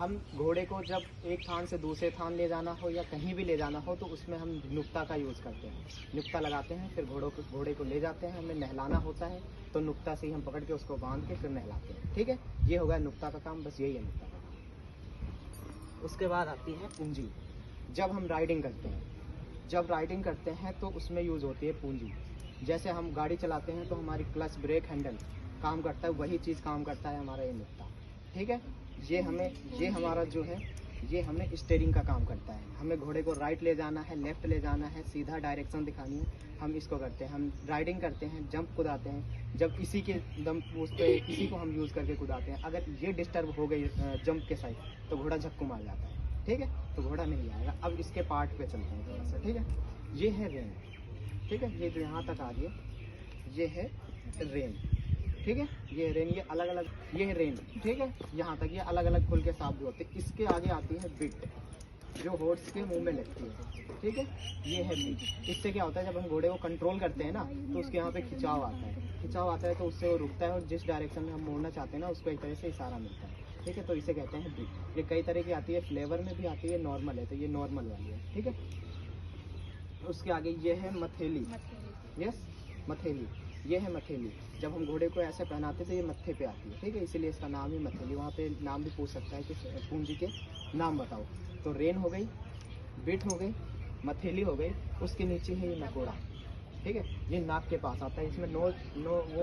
हम घोड़े को जब एक थान से दूसरे थान ले जाना हो या कहीं भी ले जाना हो तो उसमें हम नुक्ता का यूज़ करते हैं। नुक्ता लगाते हैं, फिर घोड़े को ले जाते हैं, हमें नहलाना होता है तो नुक्ता से ही हम पकड़ के उसको बांध के फिर नहलाते हैं। ठीक है, ये हो गया नुक्ता का काम, बस यही है नुक्ता का काम। उसके बाद आती है पूंजी। जब हम राइडिंग करते हैं तो उसमें यूज़ होती है पूंजी। जैसे हम गाड़ी चलाते हैं तो हमारी क्लच, ब्रेक, हैंडल काम करता है, वही चीज़ काम करता है हमारा ये नुक्ता। ठीक है, ये हमारा जो है ये हमें स्टीयरिंग का काम करता है। हमें घोड़े को राइट ले जाना है, लेफ्ट ले जाना है, सीधा डायरेक्शन दिखानी है, हम इसको करते हैं। हम राइडिंग करते हैं, जंप कुदाते हैं, जब इसी के दम उस पर इसी को हम यूज़ करके कुदाते हैं। अगर ये डिस्टर्ब हो गई जंप के साइड तो घोड़ा झक्कू मार जाता है। ठीक है, तो घोड़ा नहीं आएगा। अब इसके पार्ट पे चलते हैं थोड़ा सा। ठीक है, ये है रेन। ठीक है, ये जो यहाँ तक आ रही है ये है रेन। ठीक है, ये रेन, ये अलग अलग, ये है रेन। ठीक है, यहाँ तक ये अलग अलग खुल के साफ भी होते हैं। इसके आगे आती है बिट, जो हॉर्स के मुंह में लगती है। ठीक है, ये है बिट। इससे क्या होता है, जब हम घोड़े को कंट्रोल करते हैं ना तो उसके यहाँ पे खिंचाव आता है तो उससे वो रुकता है और जिस डायरेक्शन में हम मोड़ना चाहते हैं ना उसको एक तरह से इशारा मिलता है। ठीक है, तो इसे कहते हैं बिट। ये कई तरह की आती है, फ्लेवर में भी आती है, नॉर्मल है तो ये नॉर्मल वाली है। ठीक है, उसके आगे ये है मथेली। यस, मथेली, ये है मथेली। जब हम घोड़े को ऐसे पहनाते तो ये मत्थे पे आती है। ठीक है, इसीलिए इसका नाम ही मथेली। वहाँ पे नाम भी पूछ सकता है कि पूंजी के नाम बताओ। तो रेन हो गई, बिट हो गई, मथेली हो गई, उसके नीचे है ये नकोड़ा। ठीक है, ये नाक के पास आता है। इसमें वो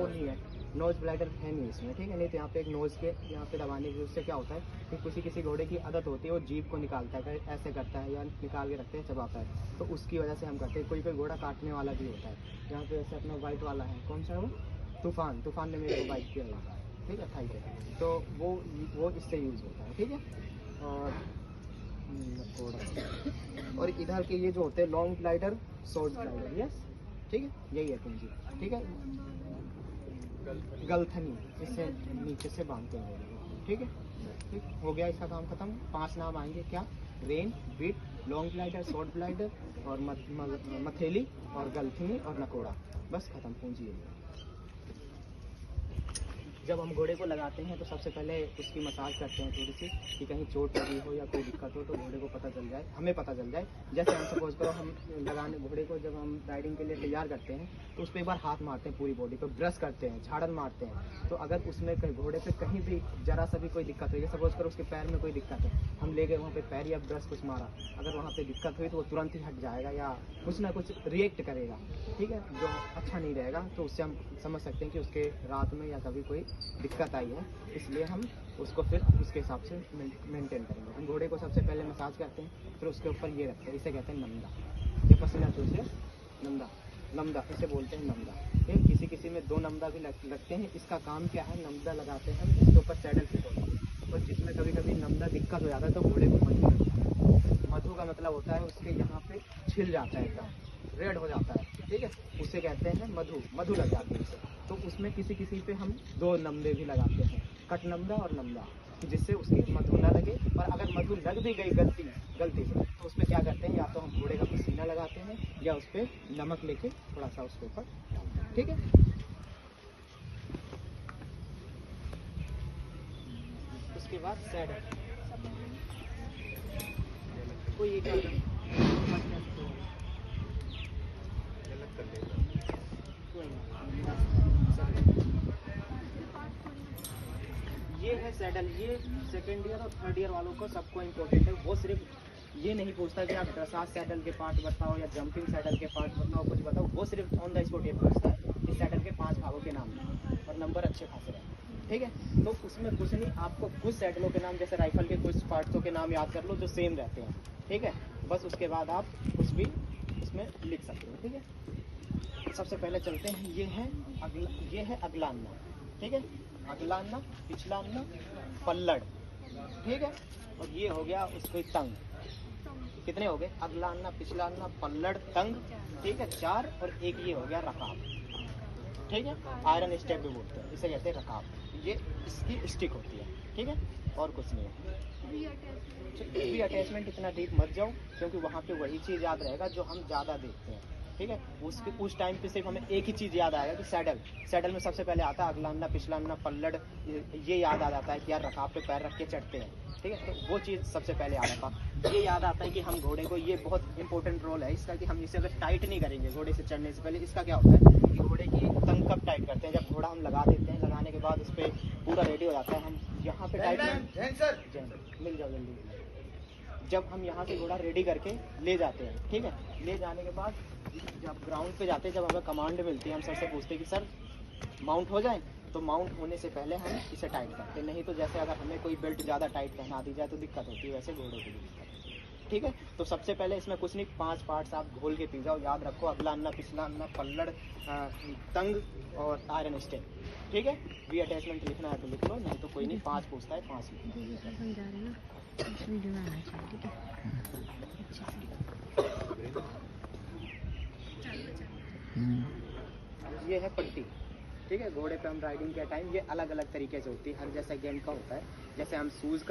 नहीं है, नोज ब्लैडर है नहीं इसमें। ठीक है, नहीं तो यहाँ पे एक नोज के यहाँ पे दबाने की, उससे क्या होता है कि किसी घोड़े की आदत होती है वो जीभ को निकालता है, ऐसे करता है या निकाल के रखते हैं, चबाता है, तो उसकी वजह से हम करते हैं। कोई घोड़ा काटने वाला भी होता है। यहाँ पे ऐसे अपना वाइट वाला है, कौन सा है वो, तूफान ने मेरे को बाइक किया हुआ है। ठीक है, थाई पे, तो वो इससे यूज़ होता है। ठीक है, और इधर के ये जो होते हैं long glider, short glider. Yes, ठीक है, यही है पूंजी। ठीक है, गलथनी, इससे नीचे से बांधते हैं। ठीक है, ठीक हो गया, इसका काम खत्म। 5 नाम आएंगे, क्या, rain, bit, long glider, short glider और मथेली और गलथनी और नकोड़ा। बस खत्म, पूंजी है। जब हम घोड़े को लगाते हैं तो सबसे पहले उसकी मसाज करते हैं थोड़ी सी, कि कहीं चोट लगी हो या कोई दिक्कत हो तो घोड़े को पता चल जाए, हमें पता चल जाए। जैसे हम सपोज करो हम लगाने घोड़े को जब हम राइडिंग के लिए तैयार करते हैं तो उस पर एक बार हाथ मारते हैं, पूरी बॉडी पर ब्रश करते हैं, झाड़न मारते हैं। तो अगर उसमें घोड़े पे कहीं भी जरा सा भी कोई दिक्कत हुई, सपोज करो उसके पैर में कोई दिक्कत है, हम ले गए वहाँ पे पैर या ब्रश कुछ मारा, अगर वहाँ पे दिक्कत हुई तो वो तुरंत ही हट जाएगा या कुछ ना कुछ रिएक्ट करेगा। ठीक है, जो अच्छा नहीं रहेगा, तो उससे हम समझ सकते हैं कि उसके रात में या कभी कोई दिक्कत आई है, इसलिए हम उसको फिर उसके हिसाब से मेंटेन करेंगे। हम घोड़े को सबसे पहले मसाज करते हैं, फिर उसके ऊपर ये रखते हैं, इसे कहते हैं नमदा। ये पसीना चूसे नमदा इसे बोलते हैं नमदा। ये किसी में 2 नमदा भी लगते हैं। इसका काम क्या है, नमदा लगाते हैं हम इसके ऊपर सैडल फिट होता है, और जिसमें कभी कभी नमदा दिक्कत हो जाता है तो घोड़े को मधु लगता है। मधु का मतलब होता है उसके यहाँ पे छिल जाता है, एकदम रेड हो जाता है। ठीक है, उसे कहते हैं मधु लग जाती है उसे। तो उसमें किसी पे हम 2 नमदे भी लगाते हैं, कट नमदा और नमदा, जिससे उसकी मधु ना लगे। और अगर मधु लग भी गई गलती से तो उसमें क्या करते हैं, या तो हम घोड़े का पसीना लगाते हैं या उस पर नमक लेके थोड़ा सा उसके ऊपर डालते हैं। ठीक है, उसके बाद सैडल को ये है सैडल। ये सेकेंड ईयर और थर्ड ईयर वालों को सबको इम्पोर्टेंट है। वो सिर्फ ये नहीं पूछता कि आप ड्रेसाज सैडल के पार्ट बताओ या जंपिंग सैडल के पार्ट बताओ, कुछ बताओ। वो सिर्फ ऑन द स्पॉट ये पूछता है इस सैडल के 5 भागों के नाम और नंबर अच्छे खासे रहे। ठीक है, तो उसमें कुछ नहीं, आपको कुछ सैडलों के नाम, जैसे राइफल के कुछ पार्ट्सों के नाम याद कर लो जो सेम रहते हैं। ठीक है, बस उसके बाद आप कुछ भी उसमें लिख सकते हो। ठीक है, सबसे पहले चलते हैं, ये है अगला अन्ना। ठीक है, अगला अन्ना, पिछला अन्ना, पल्लड़। ठीक है, और ये हो गया उसके तंग। कितने हो गए, अगला अन्ना, पिछला अन्ना, पल्लड़, तंग। ठीक है, 4, और एक ये हो गया रकाब। ठीक है, आयरन स्टेप भी बोलते हैं, इसे कहते हैं रकाब। ये इसकी स्टिक होती है। ठीक है, और कुछ नहीं है। वी अटैचमेंट इतना डीप मत जाओ, क्योंकि वहाँ पे वही चीज़ याद रहेगा जो हम ज़्यादा देखते हैं। ठीक है, उस टाइम पे सिर्फ हमें एक ही चीज़ याद आएगा कि सैडल में सबसे पहले आता है अगला अन्ना, पिछला अन्ना, पल्लड़। ये याद आ जाता है कि यार रकाब पे पैर रख के चढ़ते हैं। ठीक है। तो वो चीज़ सबसे पहले याद आता। ये याद आता है कि हम घोड़े को, ये बहुत इंपॉर्टेंट रोल है इसका, कि हम इसे अगर टाइट नहीं करेंगे घोड़े से चढ़ने से पहले, इसका क्या होता है कि घोड़े की तंग कब टाइट करते हैं, जब घोड़ा हम लगा देते हैं, लगाने के बाद उस पर पूरा रेडी हो जाता है, हम यहाँ पे टाइट मिल जाओ जल्दी, जब हम यहाँ से घोड़ा रेडी करके ले जाते हैं, ठीक है, ले जाने के बाद जब ग्राउंड पे जाते हैं, जब हमें कमांड मिलती है, हम सर से पूछते हैं कि सर माउंट हो जाए, तो माउंट होने से पहले हम इसे टाइट करते हैं। नहीं तो जैसे अगर हमें कोई बेल्ट ज़्यादा टाइट पहना दी जाए तो दिक्कत होती है, वैसे घोड़े की भी दिक्कत होती है, ठीक है। तो सबसे पहले इसमें कुछ नहीं, 5 पार्ट्स आप घोल के पी जाओ, याद रखो, अगला अन्ना, पिछला अन्ना, पल्लड़, तंग और आयरन स्टेन, ठीक है। वी अटैचमेंट लिखना है तो लिख लो, नहीं तो कोई नहीं, 5 पूछता है, 5 लिखना। ये है पट्टी, ठीक है। घोड़े पे हम राइडिंग के टाइम ये अलग अलग तरीके से होती है, हर जैसा गेम का होता है। जैसे हम शूज़ का